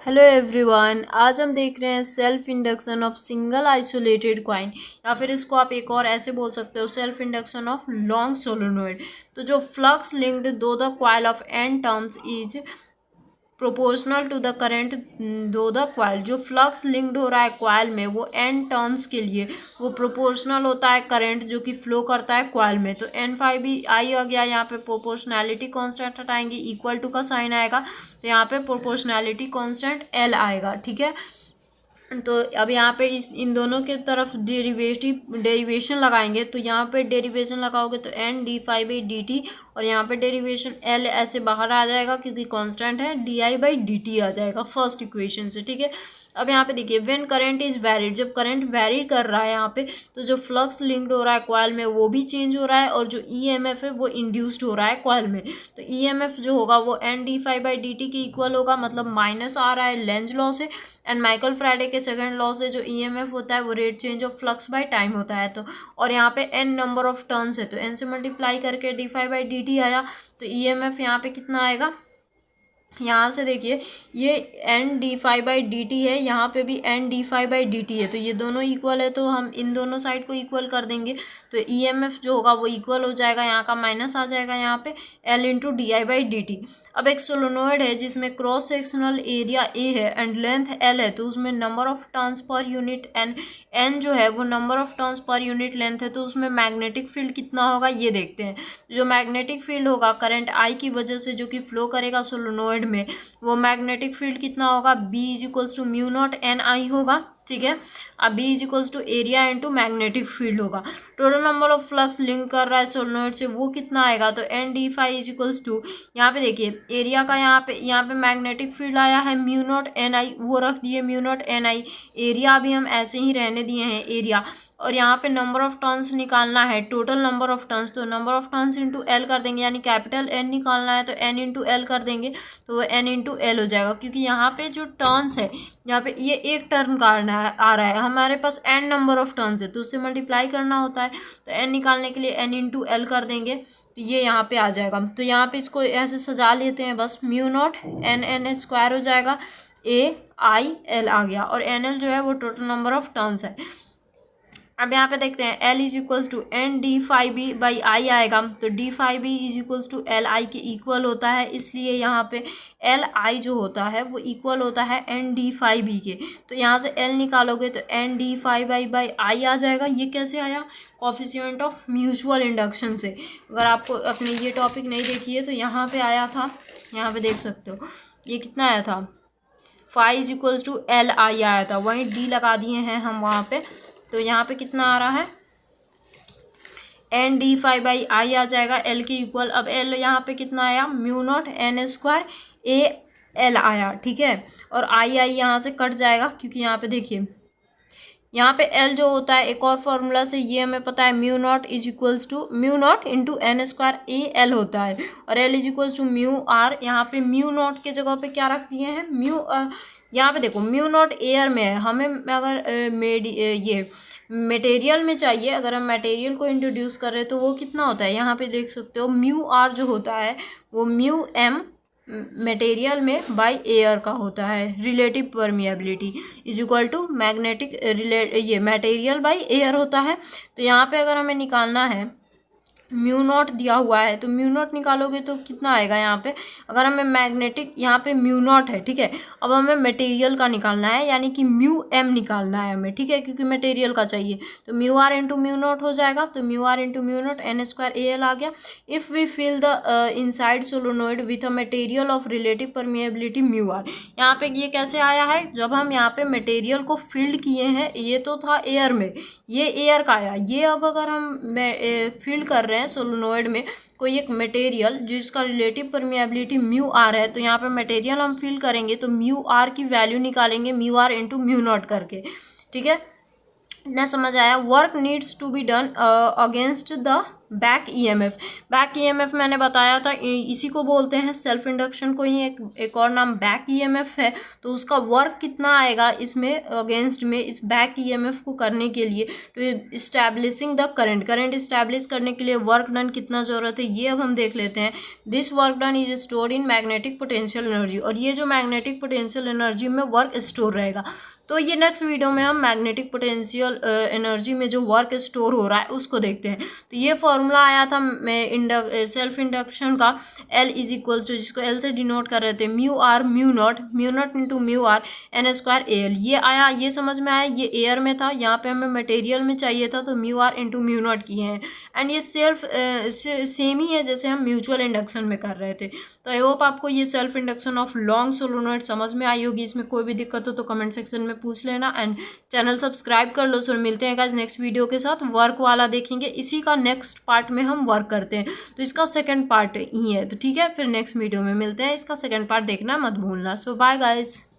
Hello everyone, आज हम देख रहे हैं self induction of single isolated coin, या फिर इसको आप एक और ऐसे बोल सकते हो, self induction of long solenoid. तो जो flux linked through the coil of N turns is proportional to the current through the coil. जो फ्लक्स लिंक्ड हो रहा है कॉइल में वो एन टर्न्स के लिए वो प्रोपोर्शनल होता है करंट जो कि फ्लो करता है कॉइल में। तो एन फाइव भी आई आ गया, यहाँ पे प्रोपोर्शनैलिटी कांस्टेंट हटाएंगे, इक्वल टू का साइन आएगा, तो यहाँ पे प्रोपोर्शनैलिटी कांस्टेंट एल आएगा। ठीक है, तो अब यहाँ पे इन दोनों के तरफ डेरिवेशन लगाएंगे। तो यहाँ पे डेरिवेशन लगाओगे तो N D five by D t, और यहाँ पे डेरिवेशन एल ऐसे बाहर आ जाएगा क्योंकि कांस्टेंट है, D I by D T आ जाएगा फर्स्ट इक्वेशन से। ठीक है, अब यहाँ पे देखिए व्हेन करंट इज वैरिड, जब करंट वेरी कर रहा है यहाँ पे, तो जो फ्लक्स लिंक्ड हो रहा है कॉइल में वो भी चेंज हो रहा है, और जो ईएमएफ है वो इंड्यूस्ड हो रहा है कॉइल में। तो ईएमएफ जो होगा वो N D five by D t के इक्वल होगा, मतलब माइनस आ रहा है लेंज लॉ से, एंड माइकल फ्राइडे के सेकंड लॉ से जो ईएमएफ होता है वो rate change of flux by time होता है। तो और यहाँ पे एन नंबर ऑफ टर्न्स है, तो एन से मल्टीप्लाई करके D five by D T आया, तो ईएमएफ यहाँ पे कितना आएगा, यहाँ से देखिए ये N D five by D t है, यहाँ पे भी N D five by D t है, तो ये दोनों इक्वल है, तो हम इन दोनों साइड को इक्वल कर देंगे, तो ईएमएफ जो होगा वो इक्वल हो जाएगा, यहाँ का माइनस आ जाएगा यहाँ पे L into D I by D T. अब एक सोलोनोइड है जिसमें क्रॉस सेक्शनल एरिया ए है एंड लेंथ एल है, तो उसमें number of turns per unit N जो है वो number of turns per unit length है, तो उसमें मैग्नेटिक फील्ड कितना होगा ये देखते हैं। जो मैग्नेटिक फील्ड होगा करंट आई की वजह से जो कि फ्लो करेगा सोलोनोइड में, वो मैग्नेटिक फील्ड कितना होगा, B is equals to mu naught N I होगा। ठीक है, अब B is equals to area into magnetic field होगा। Total number of flux link कर रहा है सोलेनोइड से वो कितना आएगा, तो N D five is equals to, यहाँ पे देखिए एरिया का यहाँ पे मैग्नेटिक फील्ड आया है म्यू नॉट एन आई, वो रख दिए म्यू नॉट एन आई, एरिया भी हम ऐसे ही रहने दिए हैं एरिया, और यहाँ पे नंबर ऑफ टर्न्स निकालना है, टोटल नंबर ऑफ टर्न्स, तो number of turns into L कर देंगे, यानी कैपिटल एन निकालना है तो एन इंटू एल कर देंगे, तो वो एन इंटू एल हो जाएगा, क्योंकि यहाँ पे जो टर्न्स है यहाँ पे ये एक टर्न का आ रहा है, हमारे पास एन नंबर ऑफ टर्न्स है तो उससे मल्टीप्लाई करना होता है, तो एन निकालने के लिए एन इंटू एल कर देंगे, तो ये यहाँ पे आ जाएगा। तो यहाँ पे इसको ऐसे सजा लेते हैं बस, mu naught N N square हो जाएगा, ए आई एल आ गया, और एन एल जो है वो टोटल नंबर ऑफ टर्न्स है। अब यहाँ पे देखते हैं L is equals to N D phi B by I आएगा, तो d phi B is equals to L I के इक्वल होता है, इसलिए यहाँ पे एल आई जो होता है वो इक्वल होता है एन डी फाइव बी के, तो यहाँ से L निकालोगे तो N D five by I आ जाएगा। ये कैसे आया, कोफिशिएंट ऑफ म्यूचुअल इंडक्शन से। अगर आपको अपने ये टॉपिक नहीं देखी है तो यहाँ पे आया था, यहाँ पे देख सकते हो, ये कितना आया था, phi is equals to L I आया था, वहीं डी लगा दिए हैं हम वहाँ पे, तो यहाँ पे कितना आ रहा है, N D five by I आ जाएगा एल के इक्वल। अब एल यहाँ पे कितना आया, mu naught N square A L आया। ठीक है, और आई यहाँ से कट जाएगा, क्योंकि यहाँ पे देखिए यहाँ पे एल जो होता है एक और फॉर्मूला से ये हमें पता है, mu naught is equals to mu naught into N square A L होता है, और L is equals to mu are. यहाँ पे म्यू नॉट के जगह पे क्या रख दिए हैं, यहाँ पे देखो म्यू नॉट एयर में है, हमें अगर ये मटेरियल में चाहिए, अगर हम मटेरियल को इंट्रोड्यूस कर रहे हैं तो वो कितना होता है, यहाँ पे देख सकते हो म्यू आर जो होता है वो म्यू एम मटेरियल में बाय एयर का होता है, relative permeability is equal to magnetic ये मटेरियल बाय एयर होता है। तो यहाँ पे अगर हमें निकालना है, म्यू नॉट दिया हुआ है तो म्यू नॉट निकालोगे तो कितना आएगा, यहाँ पे अगर हमें मैग्नेटिक, यहाँ पे म्यू नॉट है, ठीक है, अब हमें मटेरियल का निकालना है, यानी कि म्यू एम निकालना है हमें, ठीक है, क्योंकि मटेरियल का चाहिए, तो mu are into mu naught हो जाएगा, तो mu are into mu naught N square A L आ गया। If we fill the inside solenoid with a material of relative permeability mu are, यहाँ पे ये कैसे आया है, जब हम यहाँ पे मटेरियल को फिल्ड किए हैं, ये तो था एयर में, ये एयर का आया, ये अब अगर हम फिल्ड कर रहे हैं सोलोनोइड में कोई एक मटेरियल जिसका रिलेटिव परमिएबिलिटी म्यू आर है, तो यहाँ पे मटेरियल हम फिल करेंगे तो म्यू आर की वैल्यू निकालेंगे mu are into mu naught करके। ठीक है, ना समझ आया। Work needs to be done against the back EMF. Back EMF मैंने बताया था, इसी को बोलते हैं सेल्फ इंडक्शन को ही एक और नाम बैक ईएमएफ है। तो उसका वर्क कितना आएगा इसमें अगेंस्ट में, इस बैक ईएमएफ को करने के लिए, तो इस्टेब्लिशिंग द करंट इस्टेब्लिश करने के लिए वर्क डन कितना ज़रूरत है ये अब हम देख लेते हैं। This work done is stored in magnetic potential energy, और ये जो मैग्नेटिक पोटेंशियल एनर्जी में वर्क स्टोर रहेगा। तो ये नेक्स्ट वीडियो में हम मैग्नेटिक पोटेंशियल एनर्जी में जो वर्क स्टोर हो रहा है उसको देखते हैं। तो ये फॉर्मूला आया था सेल्फ इंडक्शन का, L इज इक्वल्स टू, जिसको L से डिनोट कर रहे थे, mu r mu naught into mu r N square A L. ये आया, ये समझ में आया, ये एयर में था, यहाँ पे हमें मटेरियल में चाहिए था, तो mu are into mu naught किए हैं। एंड ये सेम ही है जैसे हम म्यूचुअल इंडक्शन में कर रहे थे। तो आई होप आपको ये self induction of long solenoid समझ में आई होगी। इसमें कोई भी दिक्कत हो तो कमेंट सेक्शन में पूछ लेना, एंड चैनल सब्सक्राइब कर लो। सर मिलते हैं गाइस नेक्स्ट वीडियो के साथ, वर्क वाला देखेंगे, इसी का नेक्स्ट पार्ट में हम वर्क करते हैं। तो इसका सेकंड पार्ट ही है, तो ठीक है, फिर नेक्स्ट वीडियो में मिलते हैं। इसका सेकंड पार्ट देखना मत भूलना। सो बाय गाइस।